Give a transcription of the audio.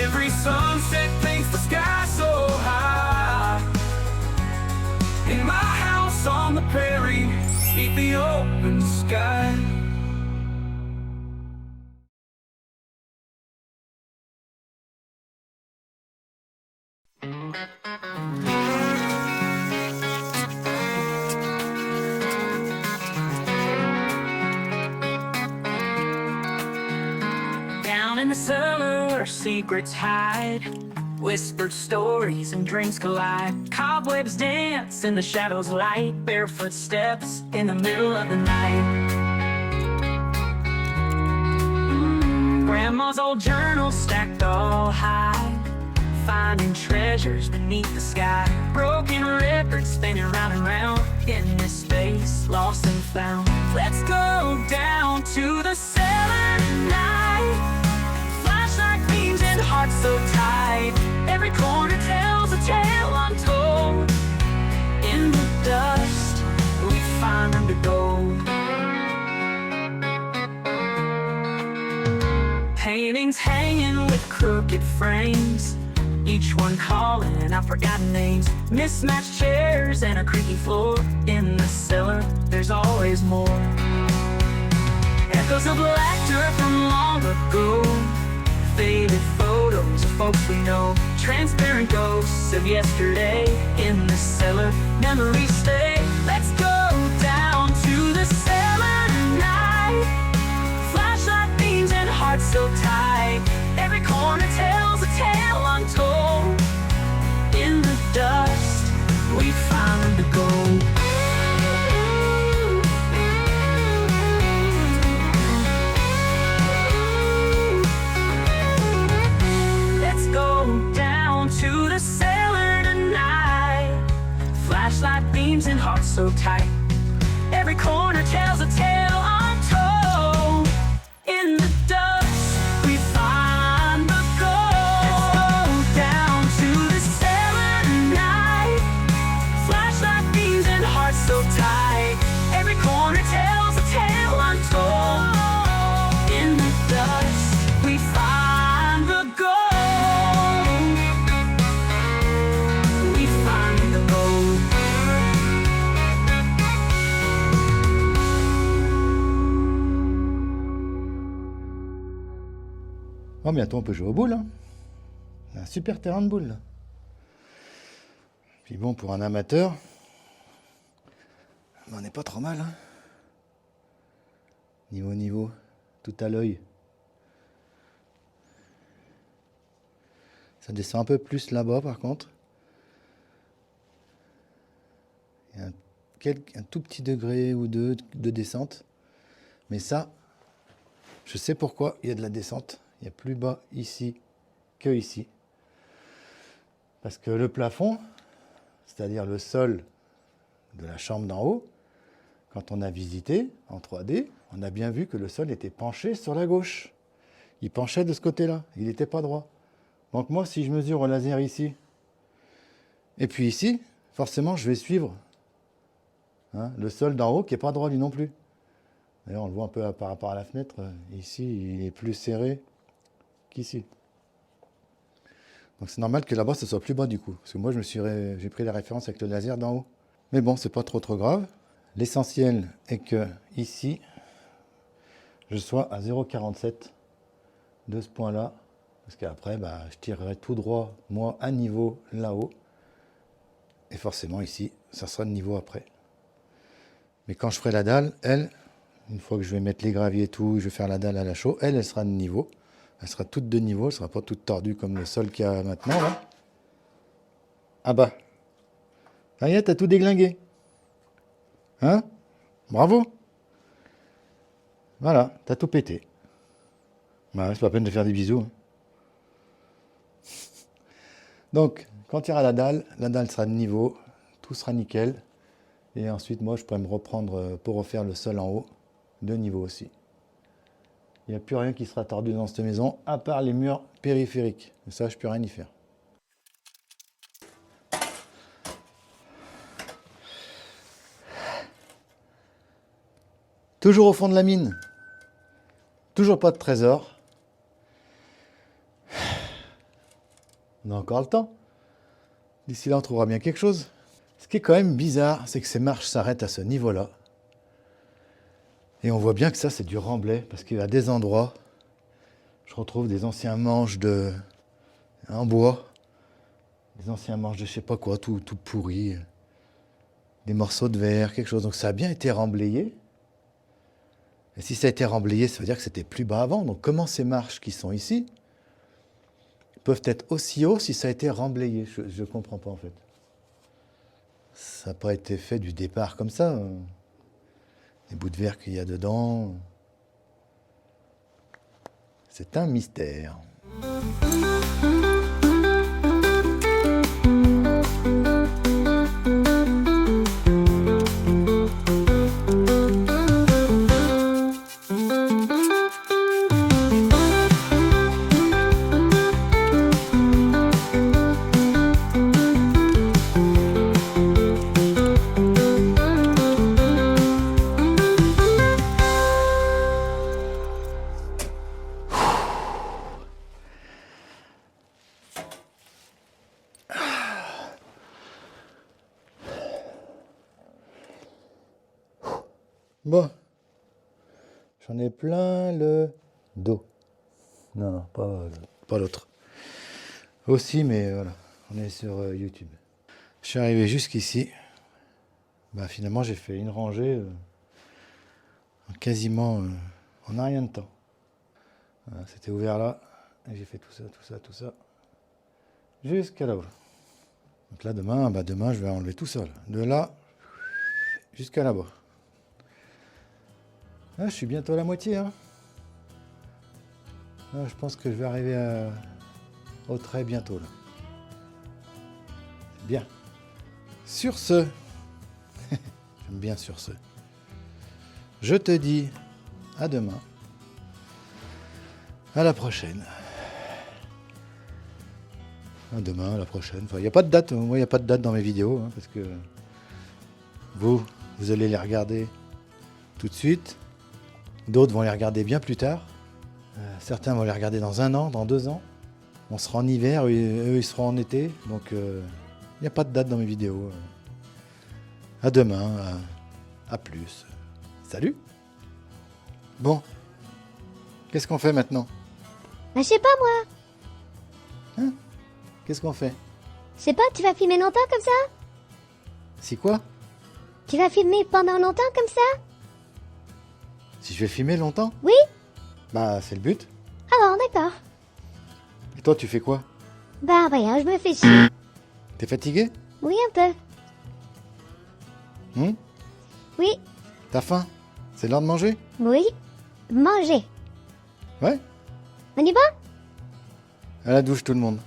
Every sunset paints the sky so high. In my house on the prairie, beneath the open sky. Down in the cellar where secrets hide, whispered stories and dreams collide. Cobwebs dance in the shadows light, barefoot steps in the middle of the night. Grandma's old journal stacked all high, finding treasures beneath the sky. Broken records spinning round and round in this space, lost and found. Let's go down to the cellar tonight. Flashlight beams and hearts so tight. Every corner tells a tale untold. In the dust, we find the gold. Paintings hanging with crooked frames, each one calling out forgotten names. Mismatched chairs and a creaky floor. In the cellar, there's always more. Echoes of laughter from long ago, faded photos of folks we know. Transparent ghosts of yesterday. In the cellar, memories stay. Let's go down to the cellar tonight. Flashlight beams and hearts so tight. Every corner tells a tale untold. In the dust, we found the gold. Let's go down to the cellar tonight. Flashlight beams and hearts so tight. Every corner tells a tale untold. In the dust, we find the gold. Let's go down to the cellar tonight. Flashlight beams and hearts so tight. Every corner tells a tale untold. In the dust, we find the gold. We find the gold. Oh, bientôt on peut jouer aux boules, hein. Un super terrain de boules, là. Puis bon, pour un amateur, on n'est pas trop mal, hein. Niveau, tout à l'œil. Ça descend un peu plus là-bas, par contre. Il y a un tout petit degré ou deux de descente. Mais ça, je sais pourquoi il y a de la descente. Il y a plus bas ici que ici. Parce que le plafond, c'est-à-dire le sol de la chambre d'en haut, quand on a visité en 3D, on a bien vu que le sol était penché sur la gauche. Il penchait de ce côté-là, il n'était pas droit. Donc moi, si je mesure au laser ici, et puis ici, forcément, je vais suivre, hein, le sol d'en haut qui n'est pas droit lui non plus. D'ailleurs, on le voit un peu par rapport à la fenêtre. Ici, il est plus serré qu'ici. Donc c'est normal que là-bas, ce soit plus bas du coup. Parce que moi, j'ai pris la référence avec le laser d'en haut. Mais bon, c'est pas trop grave. L'essentiel est que ici, je sois à 0,47 de ce point-là. Parce qu'après, je tirerai tout droit, moi, à niveau là-haut. Et forcément, ici, ça sera de niveau après. Mais quand je ferai la dalle, elle, une fois que je vais mettre les graviers et tout, je vais faire la dalle à la chaux, elle sera de niveau. Elle sera toute de niveau, elle ne sera pas toute tordue comme le sol qu'il y a maintenant, là. Ah bah. Ça y est, t'as tout déglingué. Hein? Bravo. Voilà, t'as tout pété. Bah, c'est pas la peine de faire des bisous, hein. Donc, quand il y aura la dalle sera de niveau, tout sera nickel. Et ensuite, moi, je pourrais me reprendre pour refaire le sol en haut, de niveau aussi. Il n'y a plus rien qui sera tordu dans cette maison, à part les murs périphériques. Mais ça, je ne peux rien y faire. Toujours au fond de la mine. Toujours pas de trésor. On a encore le temps. D'ici là, on trouvera bien quelque chose. Ce qui est quand même bizarre, c'est que ces marches s'arrêtent à ce niveau-là. Et on voit bien que ça, c'est du remblai, parce qu'à des endroits, je retrouve des anciens manches en bois, des anciens manches de je sais pas quoi, tout pourri, des morceaux de verre, quelque chose. Donc ça a bien été remblayé. Et si ça a été remblayé, ça veut dire que c'était plus bas avant. Donc comment ces marches qui sont ici peuvent être aussi hauts si ça a été remblayé? Je ne comprends pas en fait. Ça n'a pas été fait du départ comme ça. Les bouts de verre qu'il y a dedans. C'est un mystère. Bon, j'en ai plein le dos. Non, pas l'autre. Aussi, mais voilà, on est sur YouTube. Je suis arrivé jusqu'ici. Bah, finalement, j'ai fait une rangée quasiment en un rien de temps. Voilà, c'était ouvert là, et j'ai fait tout ça, jusqu'à là-haut. Donc là, demain, je vais enlever tout ça. Là. De là, jusqu'à là-bas. Ah, je suis bientôt à la moitié. Hein. Ah, je pense que je vais arriver au trait bientôt. Là. C'est bien. Sur ce, j'aime bien sur ce, je te dis à demain, à la prochaine. À demain, à la prochaine. Enfin, il n'y a pas de date. Moi, il n'y a pas de date dans mes vidéos. Hein, parce que vous allez les regarder tout de suite. D'autres vont les regarder bien plus tard. Certains vont les regarder dans 1 an, dans 2 ans. On sera en hiver, eux ils seront en été. Donc il n'y a pas de date dans mes vidéos. À demain, à plus. Salut. Bon, qu'est-ce qu'on fait maintenant? Bah, je sais pas moi. Hein? Qu'est-ce qu'on fait? Je sais pas, tu vas filmer longtemps comme ça? C'est quoi? Tu vas filmer pendant longtemps comme ça? Si je vais filmer longtemps? Oui? Bah c'est le but. Ah bon, d'accord. Et toi tu fais quoi? Bah rien, je me fais chier. T'es fatigué? Oui, un peu. Oui, T'as faim? C'est l'heure de manger? oui. Manger. Ouais? On y va? À la douche tout le monde.